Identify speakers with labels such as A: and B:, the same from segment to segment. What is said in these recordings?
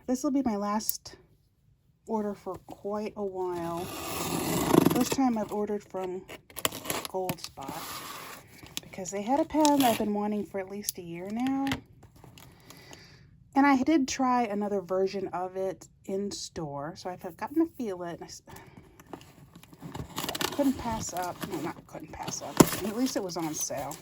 A: This will be my last order for quite a while. This time I've ordered from Gold Spot because they had a pen that I've been wanting for at least a year now. And I did try another version of it in store, so I've gotten to feel it. I couldn't pass up. No, not couldn't pass up. At least it was on sale.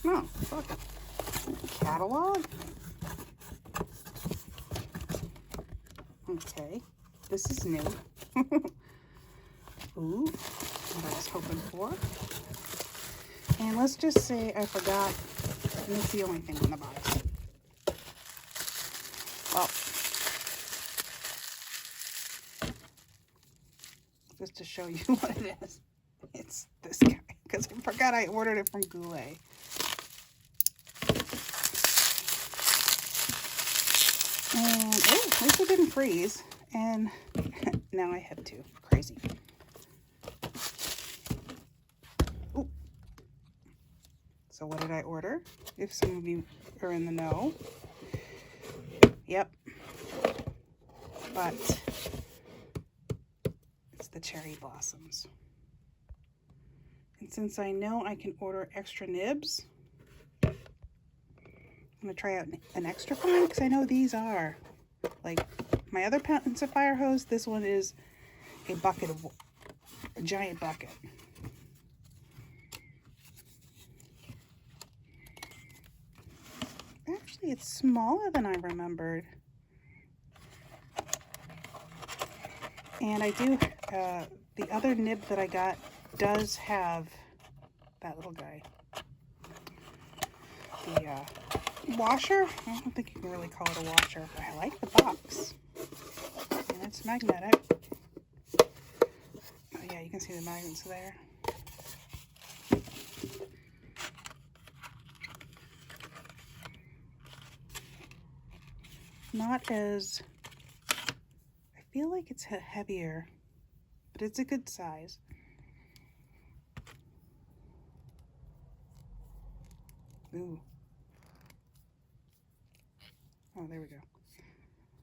A: Oh, look. Catalog? Okay. This is new. Ooh, what I was hoping for. And let's just say I forgot, and it's the only thing in the box. Well, just to show you what it is, it's this guy, because I forgot I ordered it from Goulet. And, oh, at least it didn't freeze. And now I have two. Crazy. Ooh. So what did I order? If some of you are in the know. Yep. But it's the cherry blossoms. And since I know I can order extra nibs, I'm going to try out an extra fine, because I know these are, like, my other pens of fire hose, this one is a giant bucket. Actually, it's smaller than I remembered. And I do, the other nib that I got does have that little guy. The washer, I don't think you can really call it a washer, but I like the box. And it's magnetic. Oh yeah, you can see the magnets there. Not as, I feel like it's heavier, but it's a good size. Ooh. Oh, there we go. I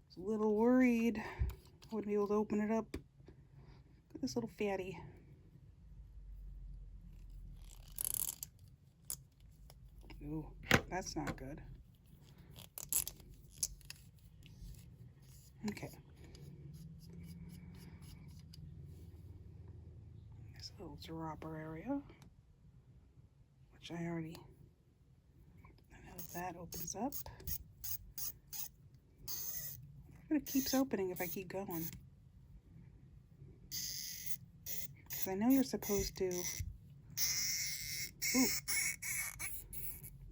A: was a little worried I wouldn't be able to open it up. Look at this little fatty. Ooh, that's not good. Okay. This little dropper area, which I know that opens up. But it keeps opening if I keep going. Because I know you're supposed to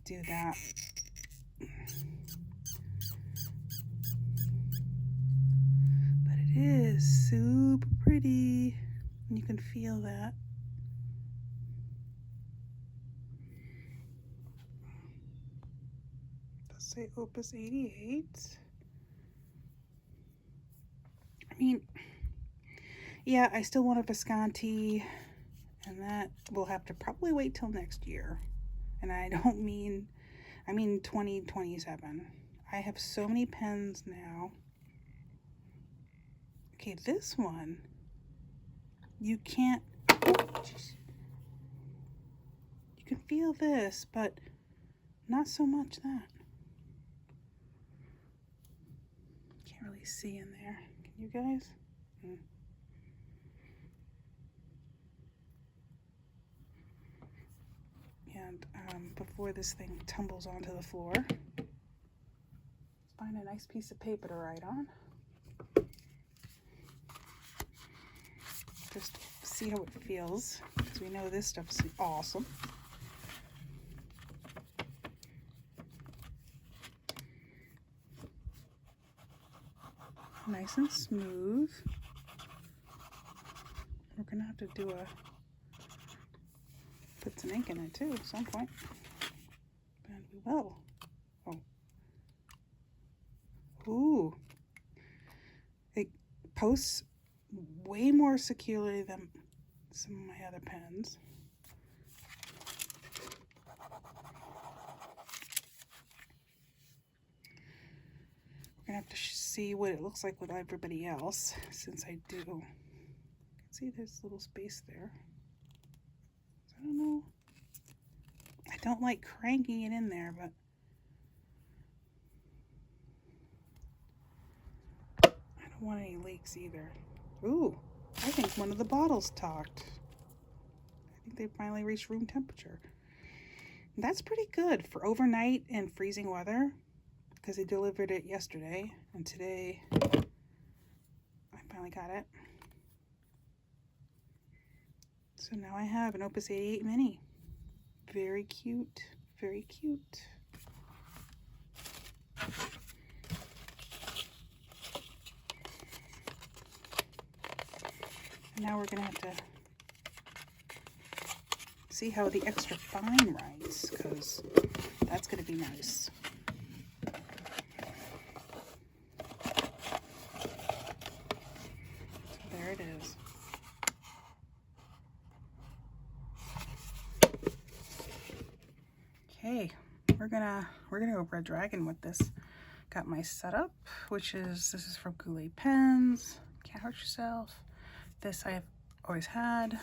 A: do that. But it is super pretty. And you can feel that. It does say Opus 88. I mean, yeah, I still want a Visconti, and that will have to probably wait till next year. And I don't mean, I mean 2027. I have so many pens now. Okay, this one, you can't, you can feel this, but not so much that. Can't really see in there. Can you guys? And before this thing tumbles onto the floor, find a nice piece of paper to write on. Just see how it feels, because we know this stuff's awesome. Nice and smooth. We're gonna have to do put some ink in it too at some point. And we will. Oh. Ooh. It posts way more securely than some of my other pens. We're gonna have to see what it looks like with everybody else, since I do. You can see there's a little space there. I don't know. I don't like cranking it in there, but I don't want any leaks either. Ooh, I think one of the bottles talked. I think they finally reached room temperature. That's pretty good for overnight and freezing weather, because they delivered it yesterday, and today I finally got it. So now I have an Opus 88 Mini. Very cute, very cute. And now we're gonna have to see how the extra fine writes, because that's gonna be nice. So there it is. Okay, we're gonna go Red Dragon with this. Got my setup, which is, this is from Goulet Pens. Can't hurt yourself. This I've always had.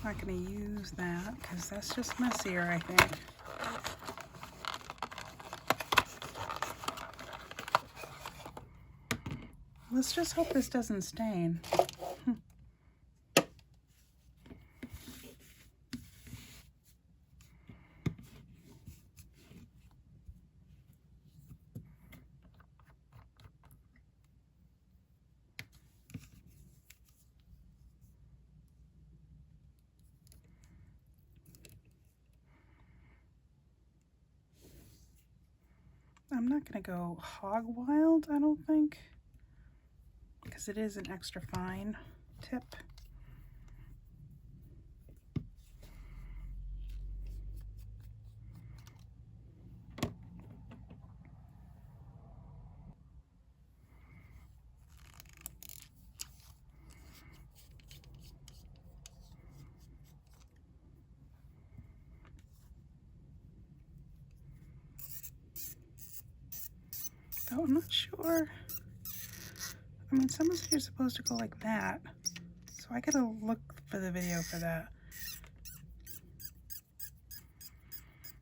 A: I'm not gonna use that because that's just messier, I think. Let's just hope this doesn't stain. I'm not gonna go hog wild, I don't think, because it is an extra fine tip. Oh, I'm not sure. I mean, some of you're supposed to go like that, so I gotta look for the video for that.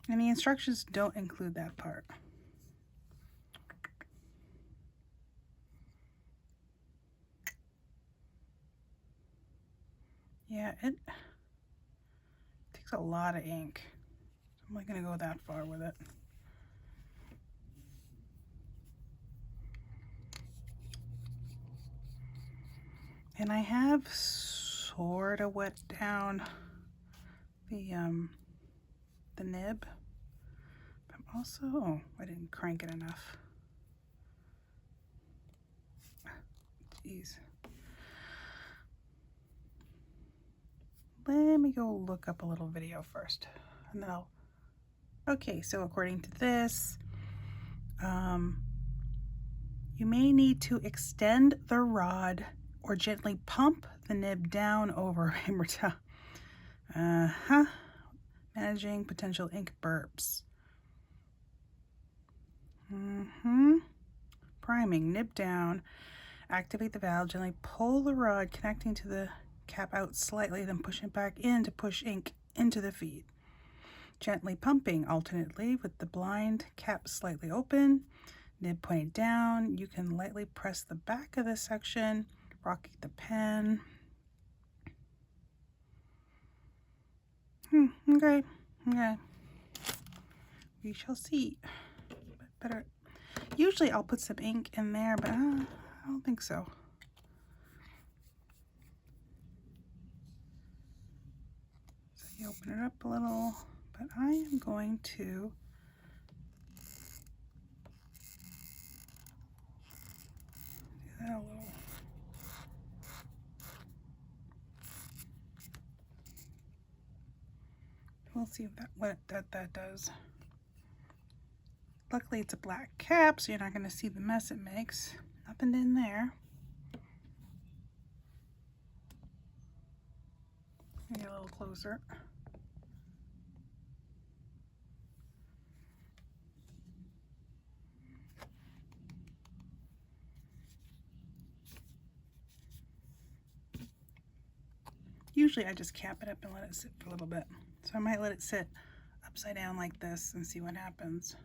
A: And the instructions don't include that part. Yeah, it takes a lot of ink. I'm not gonna go that far with it. And I have sort of wet down the nib. But I'm also, oh, I didn't crank it enough. Jeez. Let me go look up a little video first, and then I'll. Okay, so according to this, you may need to extend the rod or gently pump the nib down over hammer down. Managing potential ink burps. Priming, nib down. Activate the valve, gently pull the rod connecting to the cap out slightly, then push it back in to push ink into the feed. Gently pumping alternately with the blind cap slightly open, nib pointed down. You can lightly press the back of the section, rocking the pen. Okay. We shall see. But better. Usually I'll put some ink in there, but I don't think so. So you open it up a little, but I am going to do that a little. We'll see if what that does. Luckily it's a black cap, so you're not going to see the mess it makes. Nothing in there. Get a little closer. Usually I just cap it up and let it sit for a little bit. So I might let it sit upside down like this and see what happens.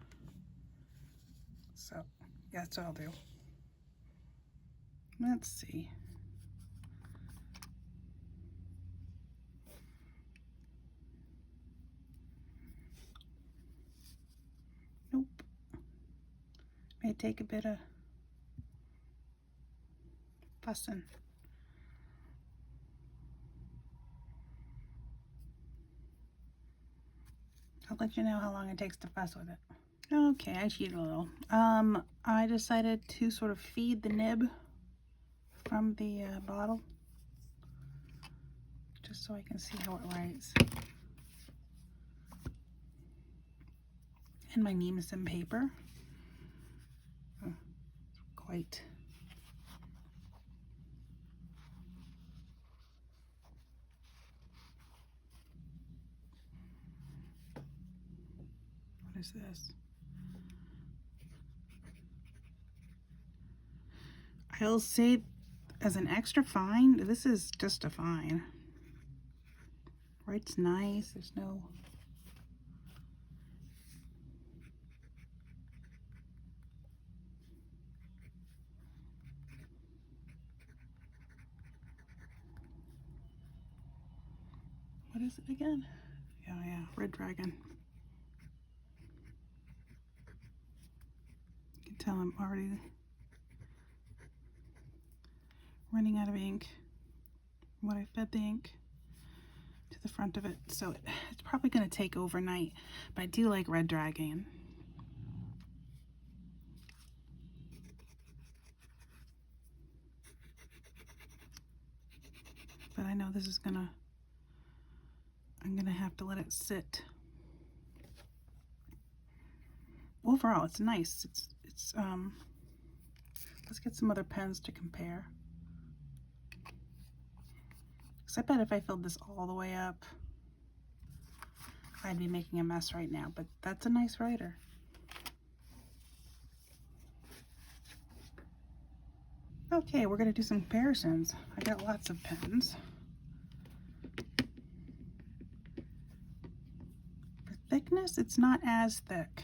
A: So yeah, that's what I'll do. Let's see. Nope. May take a bit of fussing. I'll let you know how long it takes to fuss with it. Okay, I cheated a little. I decided to sort of feed the nib from the bottle, just so I can see how it writes. And my name is in paper. Quite. What is this? I'll say as an extra fine, this is just a fine. Writes nice, there's no... What is it again? Yeah, Red Dragon. You can tell I'm already running out of ink. When I fed the ink to the front of it, so it's probably going to take overnight, but I do like Red Dragon. But I know this is I'm gonna have to let it sit. Overall, it's nice. It's let's get some other pens to compare. Because I bet if I filled this all the way up, I'd be making a mess right now, but that's a nice writer. Okay, we're gonna do some comparisons. I got lots of pens. For thickness, it's not as thick.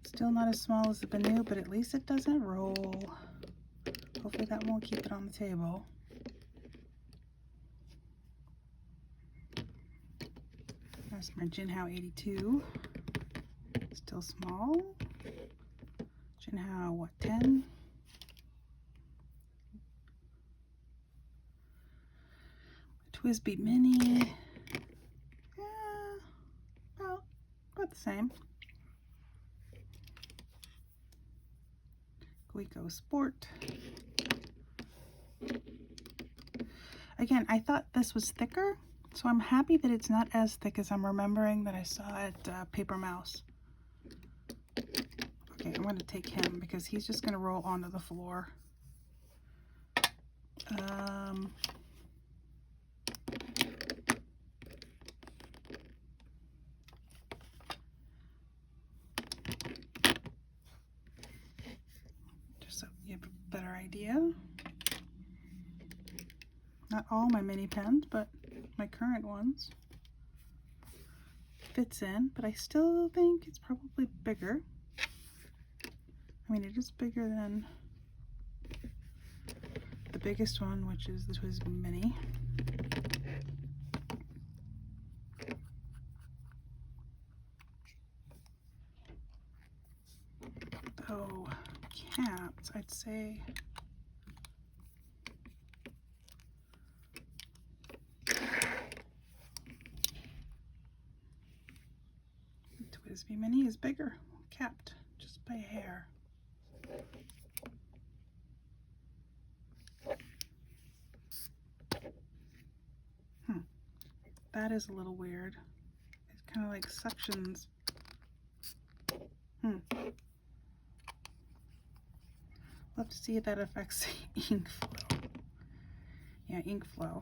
A: Still not as small as the Banu, but at least it doesn't roll. Hopefully that won't keep it on the table. There's my Jinhao 82. Still small. Jinhao, what, 10? TWSBI Mini. Yeah, well, about the same. Glico Sport. Again, I thought this was thicker, so I'm happy that it's not as thick as I'm remembering that I saw at Paper Mouse. Okay, I'm going to take him because he's just going to roll onto the floor. Just so you have a better idea. Not all my mini pens, but my current ones. Fits in, but I still think it's probably bigger. I mean, it is bigger than the biggest one, which is the TWSBI Mini. Oh, caps, I'd say. The TWSBI Mini is bigger, capped just by a hair. That is a little weird. It's kind of like sections. Love to see if that affects ink flow. Yeah, ink flow.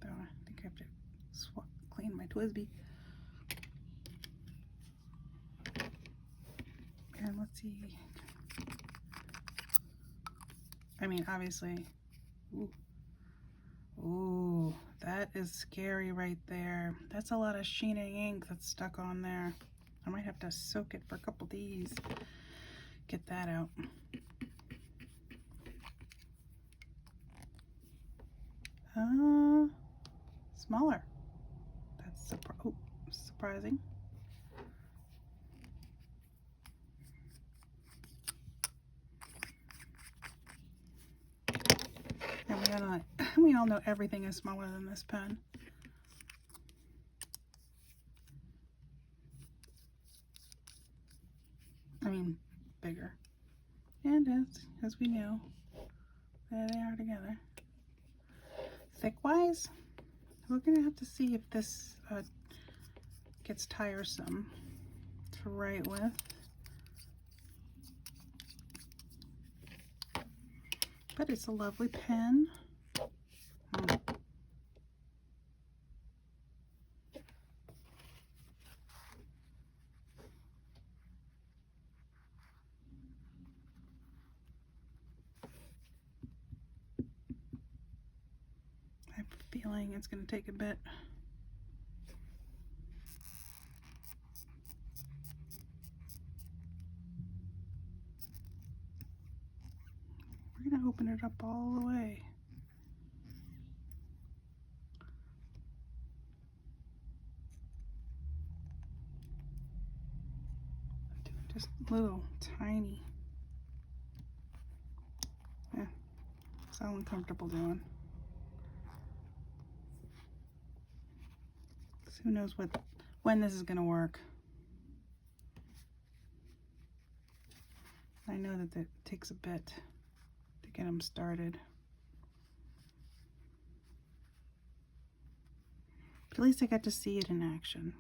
A: Though I think I have to clean my Twisby. And let's see. I mean, obviously. Ooh. Ooh, that is scary right there. That's a lot of sheening ink that's stuck on there. I might have to soak it for a couple days. Get that out. Smaller. That's surprising. And we all know everything is smaller than this pen. I mean, bigger. And as we know, there they are together. Thick-wise, we're gonna have to see if this gets tiresome to write with. But it's a lovely pen. I have a feeling it's going to take a bit. We're going to open it up all the way. Just little tiny. Yeah, it's all I'm comfortable doing. So who knows when this is going to work. I know that it takes a bit to get them started. But at least I got to see it in action.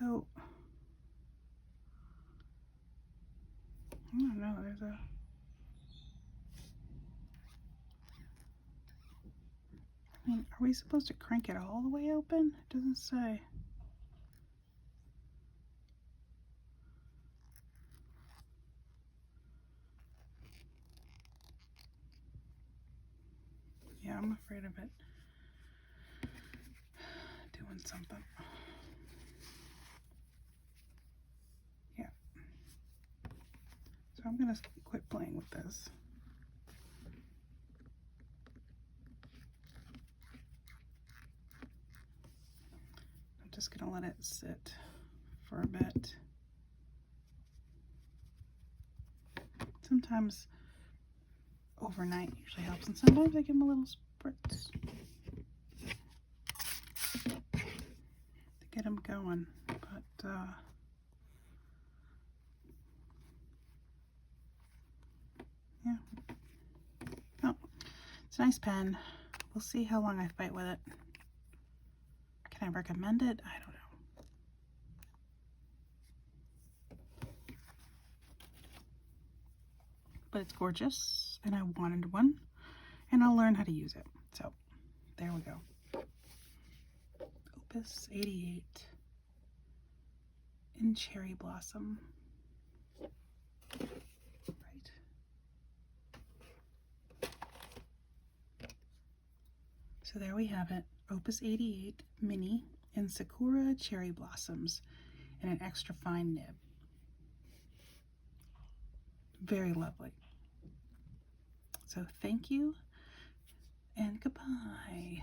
A: Though, I don't know, there's a... I mean, are we supposed to crank it all the way open? It doesn't say. Yeah, I'm afraid of it doing something. Yeah. So I'm going to quit playing with this. I'm just going to let it sit for a bit. Sometimes overnight usually helps, and sometimes I give them a little spritz to get them going. But yeah, oh, it's a nice pen. We'll see how long I fight with it. Can I recommend it? I don't know. But it's gorgeous, and I wanted one, and I'll learn how to use it. So there we go. Opus 88 in Cherry Blossom. Right. So there we have it. Opus 88 Mini in Sakura Cherry Blossoms and an extra fine nib. Very lovely. So thank you and goodbye.